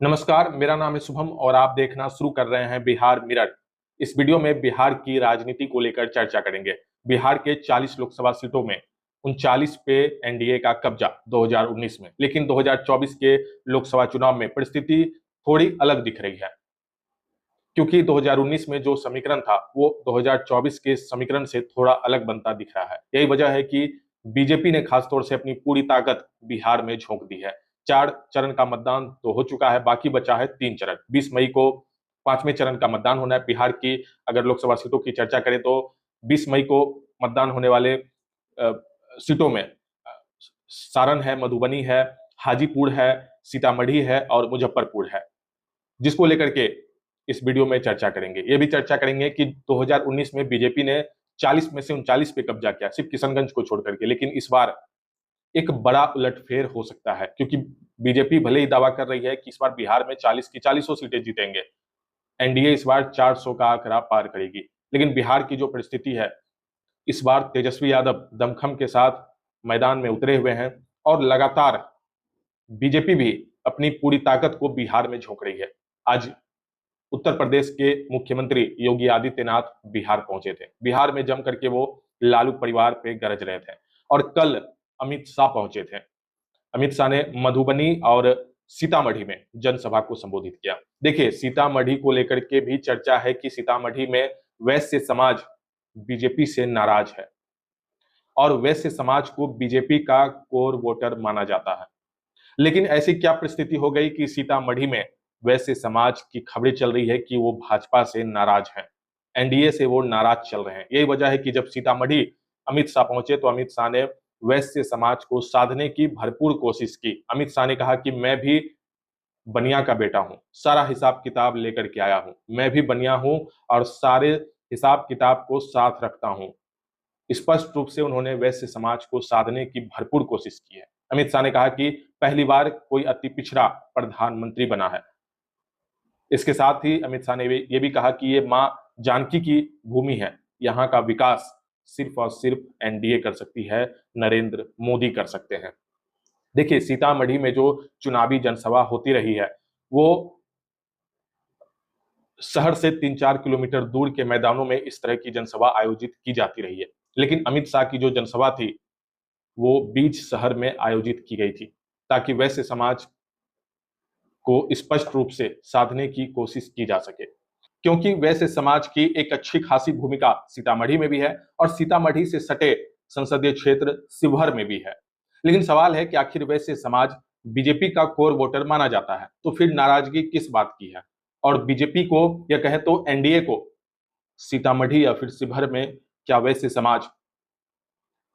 नमस्कार, मेरा नाम है शुभम और आप देखना शुरू कर रहे हैं बिहार मिरर। इस वीडियो में बिहार की राजनीति को लेकर चर्चा करेंगे। बिहार के 40 लोकसभा सीटों में 39 पे एनडीए का कब्जा 2019 में, लेकिन 2024 के लोकसभा चुनाव में परिस्थिति थोड़ी अलग दिख रही है, क्योंकि 2019 में जो समीकरण था वो 2024 के समीकरण से थोड़ा अलग बनता दिख रहा है। यही वजह है कि बीजेपी ने खासतौर से अपनी पूरी ताकत बिहार में झोंक दी है। 4 चरण का मतदान तो हो चुका है, बाकी बचा है 3 चरण। 20 मई को 5वें चरण का मतदान होना है। बिहार की अगर लोकसभा सीटों की चर्चा करें तो 20 मई को मतदान होने वाले सीटों में सारण है, मधुबनी है, हाजीपुर है, सीतामढ़ी है और मुजफ्फरपुर है, जिसको लेकर के इस वीडियो में चर्चा करेंगे। ये भी चर्चा करेंगे कि 2019 में बीजेपी ने 40 में से 39 पे कब्जा किया, सिर्फ किशनगंज को छोड़ करके, लेकिन इस बार एक बड़ा उलटफेर हो सकता है, क्योंकि बीजेपी भले ही दावा कर रही है कि इस बार बिहार में 40 की 40 सीटें जीतेंगे, एनडीए इस बार 400 का आंकड़ा पार करेगी, लेकिन बिहार की जो परिस्थिति है, इस बार तेजस्वी यादव दमखम के साथ मैदान में उतरे हुए हैं और लगातार बीजेपी भी अपनी पूरी ताकत को बिहार में झोंक रही है। आज उत्तर प्रदेश के मुख्यमंत्री योगी आदित्यनाथ बिहार पहुंचे थे। बिहार में जम करके वो लालू परिवार पे गरज रहे थे और कल अमित शाह पहुंचे थे। अमित शाह ने मधुबनी और सीतामढ़ी में जनसभा को संबोधित किया। देखिए, सीतामढ़ी को लेकर के भी चर्चा है कि सीतामढ़ी में वैश्य समाज बीजेपी से नाराज है और वैश्य समाज को बीजेपी का कोर वोटर माना जाता है। लेकिन ऐसी क्या परिस्थिति हो गई कि सीतामढ़ी में वैसे समाज की खबरें चल रही है कि वो भाजपा से नाराज हैं, एनडीए से वो नाराज चल रहे हैं। यही वजह है कि जब सीतामढ़ी अमित शाह पहुंचे तो अमित शाह ने वैश्य समाज को साधने की भरपूर कोशिश की। अमित शाह ने कहा कि मैं भी बनिया का बेटा हूं, सारा हिसाब किताब लेकर के आया हूं, मैं भी बनिया हूं और सारे हिसाब किताब को साथ रखता हूं। स्पष्ट रूप से उन्होंने वैश्य समाज को साधने की भरपूर कोशिश की है। अमित शाह ने कहा कि पहली बार कोई अति पिछड़ा प्रधानमंत्री बना है। इसके साथ ही अमित शाह ने ये भी कहा कि ये मां जानकी की भूमि है, यहाँ का विकास सिर्फ और सिर्फ एनडीए कर सकती है, नरेंद्र मोदी कर सकते हैं। देखिए, सीतामढ़ी में जो चुनावी जनसभा होती रही है वो शहर से 3-4 किलोमीटर दूर के मैदानों में इस तरह की जनसभा आयोजित की जाती रही है, लेकिन अमित शाह की जो जनसभा थी वो बीच शहर में आयोजित की गई थी, ताकि वैश्य समाज को स्पष्ट रूप से साधने की कोशिश की जा सके, क्योंकि वैश्य समाज की एक अच्छी खासी भूमिका सीतामढ़ी में भी है और सीतामढ़ी से सटे संसदीय क्षेत्र शिवहर में भी है। लेकिन सवाल है कि आखिर वैश्य समाज बीजेपी का कोर वोटर माना जाता है, तो फिर नाराजगी किस बात की है? और बीजेपी को या कहें तो एनडीए को सीतामढ़ी या फिर शिवहर में क्या वैश्य समाज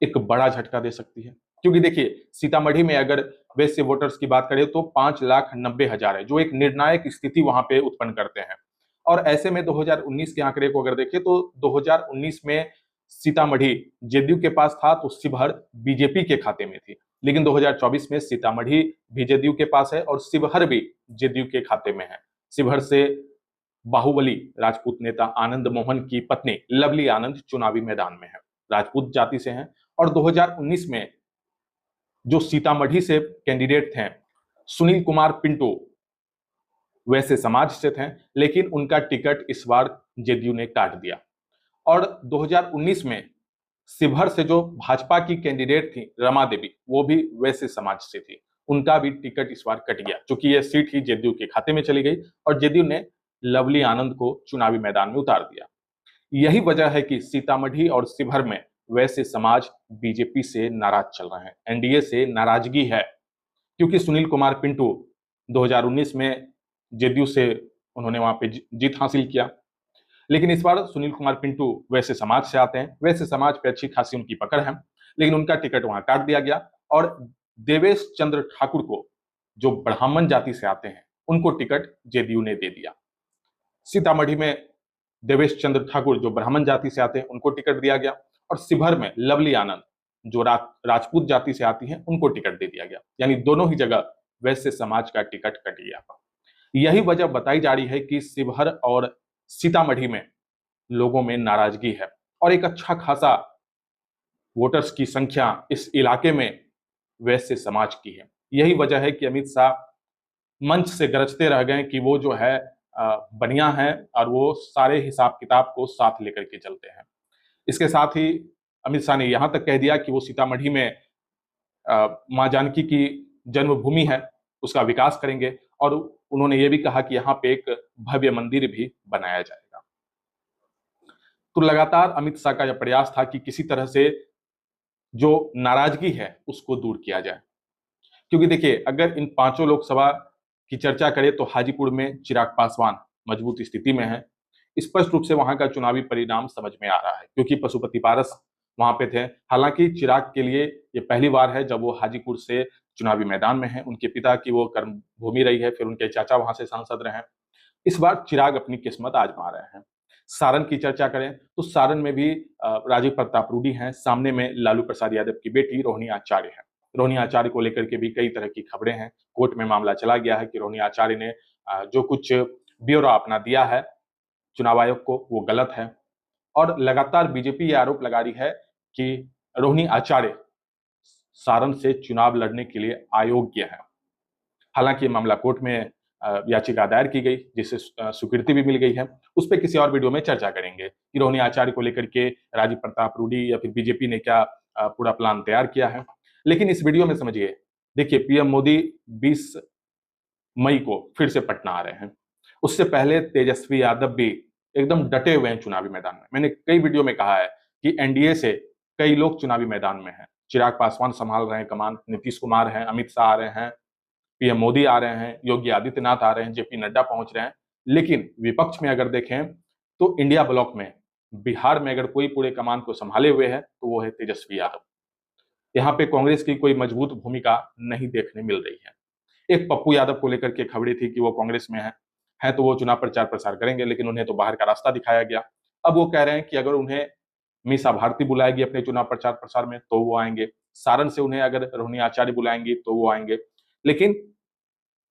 एक बड़ा झटका दे सकती है? क्योंकि देखिए, सीतामढ़ी में अगर वैश्य वोटर्स की बात करें तो 5,90,000 है, जो एक निर्णायक स्थिति वहां पे उत्पन्न करते हैं। और ऐसे में 2019 के आंकड़े को अगर देखें तो 2019 में सीतामढ़ी जेडीयू के पास था तो शिवहर बीजेपी के खाते में थी, लेकिन 2024 में सीतामढ़ी भी जेडीयू के पास है और शिवहर भी जेडीयू के खाते में है। शिवहर से बाहुबली राजपूत नेता आनंद मोहन की पत्नी लवली आनंद चुनावी मैदान में है, राजपूत जाति से हैं। और 2019 में जो सीतामढ़ी से कैंडिडेट थे सुनील कुमार पिंटू, वैसे समाज से थे, लेकिन उनका टिकट इस बार जेडीयू ने काट दिया। और 2019 में शिवहर से जो भाजपा की कैंडिडेट थी रमा देवी, वो भी वैसे समाज से थी, उनका भी टिकट इस बार कट गया, क्योंकि यह सीट ही जेडीयू के खाते में चली गई और जेडीयू ने लवली आनंद को चुनावी मैदान में उतार दिया। यही वजह है कि सीतामढ़ी और शिवहर में वैसे समाज बीजेपी से नाराज चल रहे हैं, एनडीए से नाराजगी है, क्योंकि सुनील कुमार पिंटू 2019 में जेडीयू से उन्होंने वहां पे जीत हासिल किया, लेकिन इस बार सुनील कुमार पिंटू वैसे समाज से आते हैं, वैसे समाज पे अच्छी खासी उनकी पकड़ है, लेकिन उनका टिकट वहां काट दिया गया और देवेश चंद्र ठाकुर को, जो ब्राह्मण जाति से आते हैं, उनको टिकट जेडीयू ने दे दिया। सीतामढ़ी में देवेश चंद्र ठाकुर जो ब्राह्मण जाति से आते हैं उनको टिकट दिया गया और शिवहर में लवली आनंद जो राजपूत जाति से आती हैं उनको टिकट दे दिया गया, यानी दोनों ही जगह वैश्य समाज का टिकट कट गया। यही वजह बताई जा रही है कि शिवहर और सीतामढ़ी में लोगों में नाराजगी है और एक अच्छा खासा वोटर्स की संख्या इस इलाके में वैश्य समाज की है। यही वजह है कि अमित शाह मंच से गरजते रह गए कि वो जो है बढ़िया है और वो सारे हिसाब किताब को साथ लेकर के चलते हैं। इसके साथ ही अमित शाह ने यहां तक कह दिया कि वो सीतामढ़ी में मां जानकी की जन्मभूमि है, उसका विकास करेंगे और उन्होंने ये भी कहा कि यहाँ पे एक भव्य मंदिर भी बनाया जाएगा। तो लगातार अमित शाह का यह प्रयास था कि किसी तरह से जो नाराजगी है उसको दूर किया जाए, क्योंकि देखिए अगर इन पांचों लोकसभा की चर्चा करें तो हाजीपुर में चिराग पासवान मजबूत स्थिति में है। स्पष्ट रूप से वहां का चुनावी परिणाम समझ में आ रहा है, क्योंकि पशुपति पारस वहां पे थे। हालांकि चिराग के लिए ये पहली बार है जब वो हाजीपुर से चुनावी मैदान में है। उनके पिता की वो कर्मभूमि रही है, फिर उनके चाचा वहां से सांसद रहे हैं। इस बार चिराग अपनी किस्मत आजमा रहे हैं। सारण की चर्चा करें तो सारण में भी राजीव प्रताप रूडी हैं, सामने में लालू प्रसाद यादव की बेटी रोहिणी आचार्य है। रोहिणी आचार्य को लेकर के भी कई तरह की खबरें हैं। कोर्ट में मामला चला गया है कि रोहिणी आचार्य ने जो कुछ ब्यौरा अपना दिया है चुनाव आयोग को वो गलत है, और लगातार बीजेपी ये आरोप लगा रही है कि रोहिणी आचार्य सारण से चुनाव लड़ने के लिए अयोग्य है। हालांकि ये मामला कोर्ट में याचिका दायर की गई, जिससे स्वीकृति भी मिल गई है। उस पर किसी और वीडियो में चर्चा करेंगे कि रोहिणी आचार्य को लेकर के राजीव प्रताप रूडी या फिर बीजेपी ने क्या पूरा प्लान तैयार किया है। लेकिन इस वीडियो में समझिए, देखिए पीएम मोदी 20 मई को फिर से पटना आ रहे हैं। उससे पहले तेजस्वी यादव भी एकदम डटे हुए हैं चुनावी मैदान में। मैंने कई वीडियो में कहा है कि एनडीए से कई लोग चुनावी मैदान में हैं। चिराग पासवान संभाल रहे हैं कमान, नीतीश कुमार हैं, अमित शाह आ रहे हैं, पीएम मोदी आ रहे हैं, योगी आदित्यनाथ आ रहे हैं, जेपी नड्डा पहुंच रहे हैं। लेकिन विपक्ष में अगर देखें तो इंडिया ब्लॉक में बिहार में अगर कोई पूरे कमान को संभाले हुए है तो वो है तेजस्वी यादव। यहाँ पे कांग्रेस की कोई मजबूत भूमिका नहीं देखने मिल रही है। एक पप्पू यादव को लेकर के खबरें थी कि वो कांग्रेस में है तो वो चुनाव प्रचार प्रसार करेंगे, लेकिन उन्हें तो बाहर का रास्ता दिखाया गया। अब वो कह रहे हैं कि अगर उन्हें मीसा भारती बुलाएगी अपने चुनाव प्रचार प्रसार में तो वो आएंगे, सारण से उन्हें अगर रोहिणी आचार्य बुलाएंगी तो वो आएंगे। लेकिन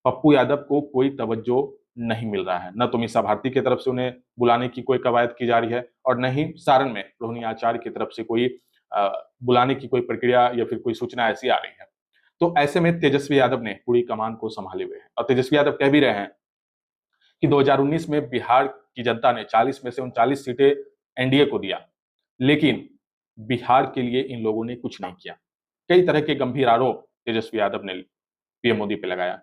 पप्पू यादव को कोई तवज्जो नहीं मिल रहा है, न तो मीसा भारती की तरफ से उन्हें बुलाने की कोई कवायद की जा रही है और न ही सारण में रोहिणी आचार्य की तरफ से कोई बुलाने की कोई प्रक्रिया या फिर कोई सूचना ऐसी आ रही है। तो ऐसे में तेजस्वी यादव ने पूरी कमान को संभाले हुए हैं और तेजस्वी यादव कह भी रहे हैं कि 2019 में बिहार की जनता ने 40 में से 39 सीटें एनडीए को दिया, लेकिन बिहार के लिए इन लोगों ने कुछ नहीं किया। कई तरह के गंभीर आरोप तेजस्वी यादव ने पीएम मोदी पे लगाया।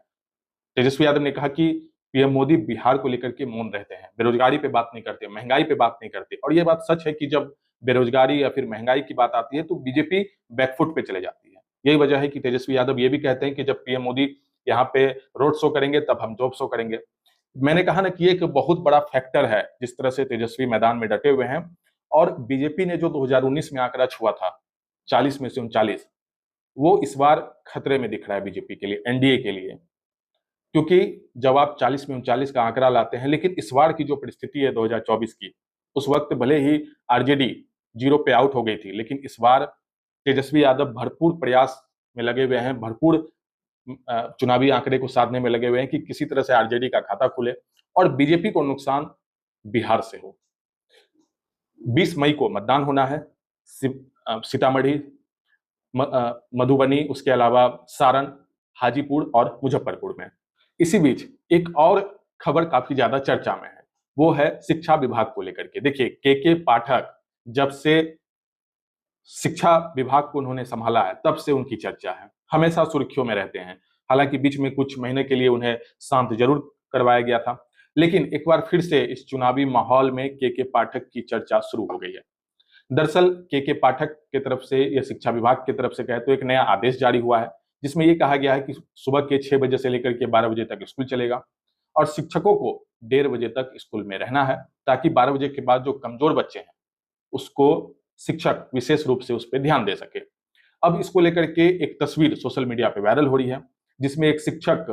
तेजस्वी यादव ने कहा कि पीएम मोदी बिहार को लेकर के मौन रहते हैं, बेरोजगारी पे बात नहीं करते, महंगाई पे बात नहीं करते। और ये बात सच है कि जब बेरोजगारी या फिर महंगाई की बात आती है तो बीजेपी बैकफुट पे चले जाती है। यही वजह है कि तेजस्वी यादव ये भी कहते हैं कि जब पीएम मोदी यहाँ पे रोड शो करेंगे तब हम जॉब शो करेंगे। मैंने कहा ना कि एक बहुत बड़ा फैक्टर है जिस तरह से तेजस्वी मैदान में डटे हुए हैं। और बीजेपी ने जो 2019 में आंकड़ा छुआ था 40 में से 39, वो इस बार खतरे में दिख रहा है बीजेपी के लिए, एनडीए के लिए। क्योंकि जब आप 40 में 39 का आंकड़ा लाते हैं, लेकिन इस बार की जो परिस्थिति है 2024 की, उस वक्त भले ही आरजेडी जीरो पे आउट हो गई थी, लेकिन इस बार तेजस्वी यादव भरपूर प्रयास में लगे हुए हैं, भरपूर चुनावी आंकड़े को साधने में लगे हुए हैं कि किसी तरह से आरजेडी का खाता खुले और बीजेपी को नुकसान बिहार से हो। 20 मई को मतदान होना है सीतामढ़ी, मधुबनी, उसके अलावा सारण, हाजीपुर और मुजफ्फरपुर में। इसी बीच एक और खबर काफी ज्यादा चर्चा में है, वो है शिक्षा विभाग को लेकर के। देखिए के पाठक जब से शिक्षा विभाग को उन्होंने संभाला है तब से उनकी चर्चा है, हमेशा सुर्खियों में रहते हैं। हालांकि बीच में कुछ महीने के लिए उन्हें शांत जरूर करवाया गया था, लेकिन एक बार फिर से इस चुनावी माहौल में के पाठक की चर्चा शुरू हो गई है। दरअसल के पाठक की तरफ से या शिक्षा विभाग की तरफ से कहे तो एक नया आदेश जारी हुआ है, जिसमें यह कहा गया है कि सुबह के 6 बजे से लेकर के 12 बजे तक स्कूल चलेगा और शिक्षकों को 1:30 बजे तक स्कूल में रहना है, ताकि 12 बजे के बाद जो कमजोर बच्चे हैं उसको शिक्षक विशेष रूप से उस पर ध्यान दे सके। अब इसको लेकर के एक तस्वीर सोशल मीडिया पे वायरल हो रही है, जिसमें एक शिक्षक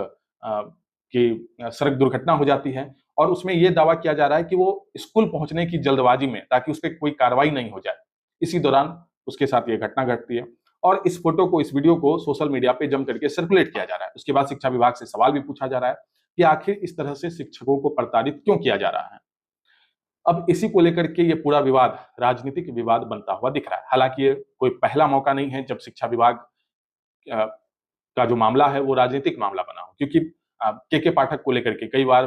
की सड़क दुर्घटना हो जाती है और उसमें यह दावा किया जा रहा है कि वो स्कूल पहुंचने की जल्दबाजी में, ताकि उस पर कोई कार्रवाई नहीं हो जाए, इसी दौरान उसके साथ ये घटना घटती है। और इस फोटो को, इस वीडियो को सोशल मीडिया पे जम करके सर्कुलेट किया जा रहा है। उसके बाद शिक्षा विभाग से सवाल भी पूछा जा रहा है कि आखिर इस तरह से शिक्षकों को प्रताड़ित क्यों किया जा रहा है। अब इसी को लेकर के ये पूरा विवाद राजनीतिक विवाद बनता हुआ दिख रहा है। हालांकि ये कोई पहला मौका नहीं है जब शिक्षा विभाग का जो मामला है वो राजनीतिक मामला बना हो, क्योंकि के पाठक को लेकर के कई बार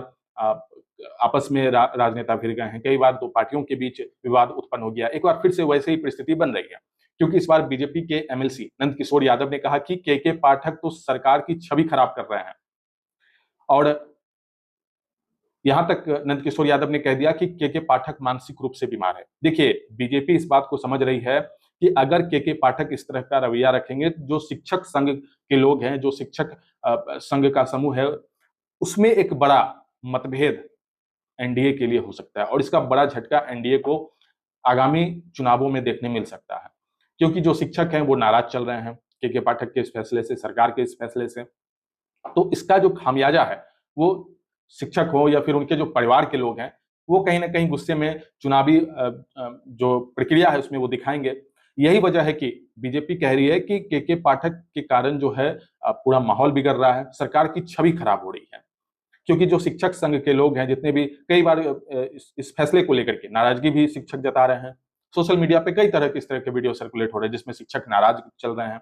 आपस में राजनेता फिर गए हैं, कई बार दो पार्टियों के बीच विवाद उत्पन्न हो गया, एक बार फिर से वैसे ही परिस्थिति बन रही है, क्योंकि इस बार बीजेपी के एमएलसी नंद किशोर यादव ने कहा कि के पाठक तो सरकार की छवि खराब कर रहे हैं, और यहां तक नंद किशोर यादव ने कह दिया कि के पाठक मानसिक रूप से बीमार है। देखिए, बीजेपी इस बात को समझ रही है कि अगर के पाठक इस तरह का रवैया रखेंगे, जो शिक्षक संघ के लोग हैं, जो शिक्षक संघ का समूह है, उसमें एक बड़ा मतभेद एनडीए के लिए हो सकता है, और इसका बड़ा झटका एनडीए को आगामी चुनावों में देखने मिल सकता है, क्योंकि जो शिक्षक हैं वो नाराज चल रहे हैं के पाठक के इस फैसले से, सरकार के इस फैसले से। तो इसका जो खामियाजा है वो शिक्षक हो या फिर उनके जो परिवार के लोग हैं, वो कहीं ना कहीं गुस्से में चुनावी जो प्रक्रिया है उसमें वो दिखाएंगे। यही वजह है कि बीजेपी कह रही है कि के पाठक के कारण जो है पूरा माहौल बिगड़ रहा है, सरकार की छवि खराब हो रही है, क्योंकि जो शिक्षक संघ के लोग हैं, जितने भी, कई बार इस फैसले को लेकर के नाराजगी भी शिक्षक जता रहे हैं। सोशल मीडिया पे कई तरह के इस तरह के वीडियो सर्कुलेट हो रहे हैं जिसमें शिक्षक नाराज चल रहे हैं।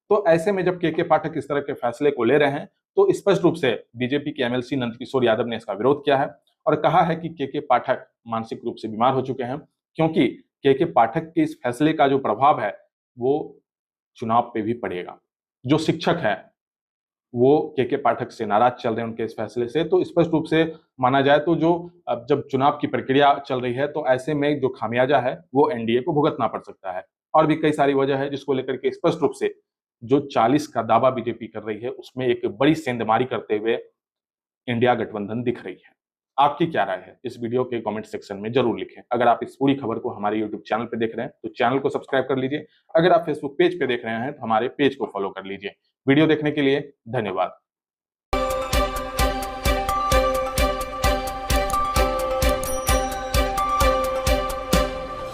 तो ऐसे में जब के पाठक इस तरह के फैसले को ले रहे हैं, तो स्पष्ट रूप से बीजेपी के एमएलसी नंद किशोर यादव ने इसका विरोध किया है और कहा है कि के पाठक मानसिक रूप से बीमार हो चुके हैं, क्योंकि के पाठक के इस फैसले का जो प्रभाव है वो चुनाव पे भी पड़ेगा। जो शिक्षक है वो के पाठक से नाराज चल रहे हैं उनके इस फैसले से, तो स्पष्ट रूप से माना जाए तो जो अब जब चुनाव की प्रक्रिया चल रही है, तो ऐसे में जो खामियाजा है वो एनडीए को भुगतना पड़ सकता है। और भी कई सारी वजह है जिसको लेकर के स्पष्ट रूप से जो 40 का दावा बीजेपी कर रही है उसमें एक बड़ी सेंधमारी करते हुए इंडिया गठबंधन दिख रही है। आपकी क्या राय है, इस वीडियो के कमेंट सेक्शन में जरूर लिखें। अगर आप इस पूरी खबर को हमारे यूट्यूब चैनल पे देख रहे हैं तो चैनल को सब्सक्राइब कर लीजिए। अगर आप फेसबुक पेज पे देख रहे हैं तो हमारे पेज को फॉलो कर लीजिए। वीडियो देखने के लिए धन्यवाद।